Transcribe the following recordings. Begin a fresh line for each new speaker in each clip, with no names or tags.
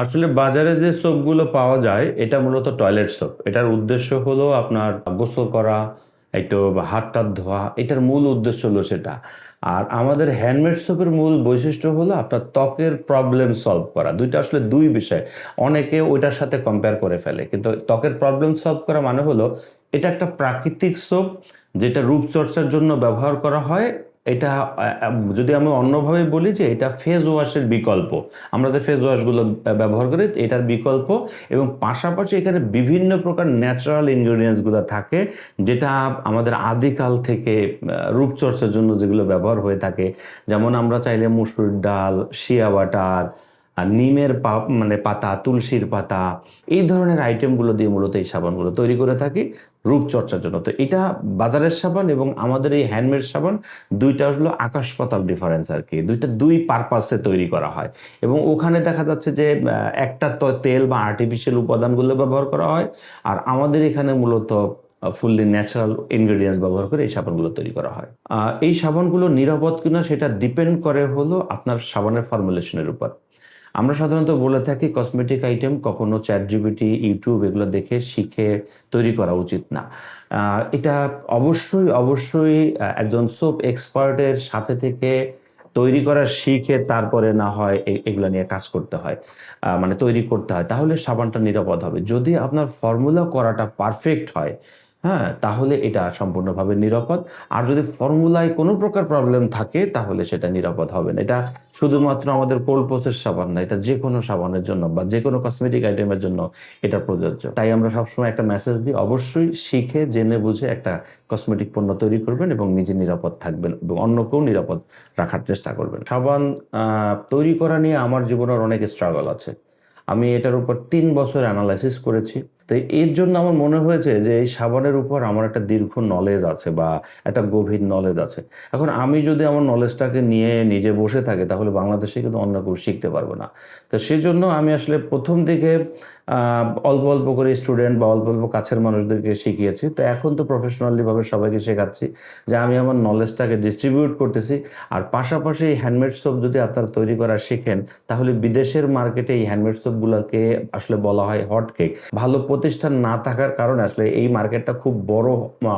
আসলে বাজারে যে সোপগুলো পাওয়া যায় এটা মূলত টয়লেট সোপ। এটার উদ্দেশ্য হলো আপনার গোসল করা, একটু হাত টাত ধোয়া, এটার মূল উদ্দেশ্য হলো সেটা। আর আমাদের হ্যান্ডমেড সোপের মূল বৈশিষ্ট্য হলো আপনার ত্বকের প্রবলেম সলভ করা। দুইটা আসলে দুই বিষয়। অনেকে ওইটার সাথে কম্পেয়ার করে ফেলে, কিন্তু ত্বকের প্রবলেম সলভ করা মানে হলো এটা একটা প্রাকৃতিক সোপ যেটা রূপচর্চার জন্য ব্যবহার করা হয়। এটা যদি আমি অন্যভাবে বলি যে এটা ফেস ওয়াশের বিকল্প। আমরা যে ফেস ওয়াশগুলো ব্যবহার করি এটার বিকল্প। এবং পাশাপাশি এখানে বিভিন্ন প্রকার ন্যাচারাল ইনগ্রেডিয়েন্টসগুলো থাকে, যেটা আমাদের আদিকাল থেকে রূপচর্চার জন্য যেগুলো ব্যবহার হয়ে থাকে। যেমন আমরা চাইলে মসুর ডাল, শিয়া বাটার, আর নিমের মানে পাতা, তুলসীর পাতা, এই ধরনের আইটেমগুলো দিয়ে মূলত এই সাবানগুলো তৈরি করে থাকি রূপচর্চার জন্য। তো এটা বাজারের সাবান এবং আমাদের এই হ্যান্ডমেড সাবান, দুইটা হলো আকাশ পাতাল ডিফারেন্স আর কি। দুইটা দুই পারপাসে তৈরি করা হয়। এবং ওখানে দেখা যাচ্ছে যে একটা তো তেল বা আর্টিফিশিয়াল উপাদানগুলো ব্যবহার করা হয়, আর আমাদের এখানে মূলত ফুললি ন্যাচারাল ইনগ্রেডিয়েন্টস ব্যবহার করে এই সাবানগুলো তৈরি করা হয়। এই সাবানগুলো নিরাপদ কিনা সেটা ডিপেন্ড করে হলো আপনার সাবানের ফর্মুলেশনের উপর। আমরা সাধারণত বলে থাকি কসমেটিক আইটেম কখনো চ্যাট জিপিটি, ইউটিউব এগুলো দেখে শিখে তৈরি করা উচিত না। এটা অবশ্যই অবশ্যই একজন সোপ এক্সপার্টের সাথে থেকে তৈরি করা শিখে তারপরে না হয় এগুলো নিয়ে কাজ করতে হয়, মানে তৈরি করতে হয়, তাহলে সাবানটা নিরাপদ হবে। যদি আপনার ফর্মুলা করাটা পারফেক্ট হয়, হ্যাঁ, তাহলে এটা সম্পূর্ণভাবে নিরাপদ। আর যদি ফর্মুলায় কোনো প্রকার প্রবলেম থাকে তাহলে সেটা নিরাপদ হবে না। এটা শুধুমাত্র আমাদের কোল্ড প্রসেস সাবান না, এটা যে কোনো সাবানের জন্য বা যে কোনো কসমেটিক আইটেমের জন্য এটা প্রযোজ্য। তাই আমরা সবসময় একটা মেসেজ দিই, অবশ্যই শিখে জেনে বুঝে একটা কসমেটিক পণ্য তৈরি করবেন এবং নিজে নিরাপদ থাকবেন এবং অন্যকেও নিরাপদ রাখার চেষ্টা করবেন। সাবান তৈরি করা নিয়ে আমার জীবনের অনেক স্ট্রাগল আছে। আমি এটার উপর ৩ বছর অ্যানালাইসিস করেছি। তো এর জন্য আমার মনে হয়েছে যে এই সাবানের উপর আমার একটা দীর্ঘ নলেজ আছে বা একটা গভীর নলেজ আছে। এখন আমি যদি আমার নলেজটাকে নিয়ে নিজে বসে থাকি তাহলে বাংলাদেশে কিন্তু অন্য কেউ শিখতে পারবে না। তো সেজন্য আমি আসলে প্রথম দিকে অল্প অল্প করে স্টুডেন্ট বা অল্প অল্প কাছের মানুষদেরকে শিখিয়েছি। তো এখন তো প্রফেশনালি ভাবে সবাইকে শেখাচ্ছি, যে আমি আমার নলেজটাকে ডিস্ট্রিবিউট করতেছি। আর পাশাপাশি এই হ্যান্ডমেড সোপ যদি আপনারা তৈরি করা শিখেন, তাহলে বিদেশের মার্কেটে এই হ্যান্ডমেড সোপগুলোকে আসলে বলা হয় হট কেক। ভালো প্রতিষ্ঠান না থাকার কারণে আসলে এই মার্কেটটা খুব বড়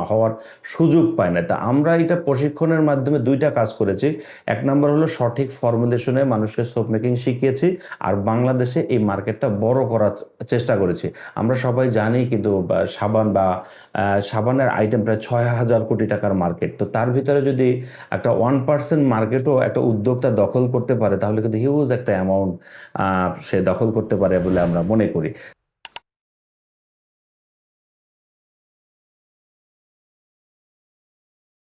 হওয়ার সুযোগ পায় না। তা আমরা এটা প্রশিক্ষণের মাধ্যমে দুইটা কাজ করেছি। এক নম্বর হলো সঠিক ফর্মুলেশনে মানুষকে সোপ মেকিং শিখিয়েছি, আর বাংলাদেশে এই মার্কেটটা বড় করার চেষ্টা করেছি। আমরা সবাই জানি কিন্তু সাবান বা সাবানের আইটেম প্রায় ৬,০০০ কোটি টাকার মার্কেট। তো তার ভিতরে যদি একটা 1% মার্কেটও একটা উদ্যোক্তা দখল করতে পারে তাহলে কিন্তু হিউজ একটা অ্যামাউন্ট সে দখল করতে পারে বলে আমরা মনে করি।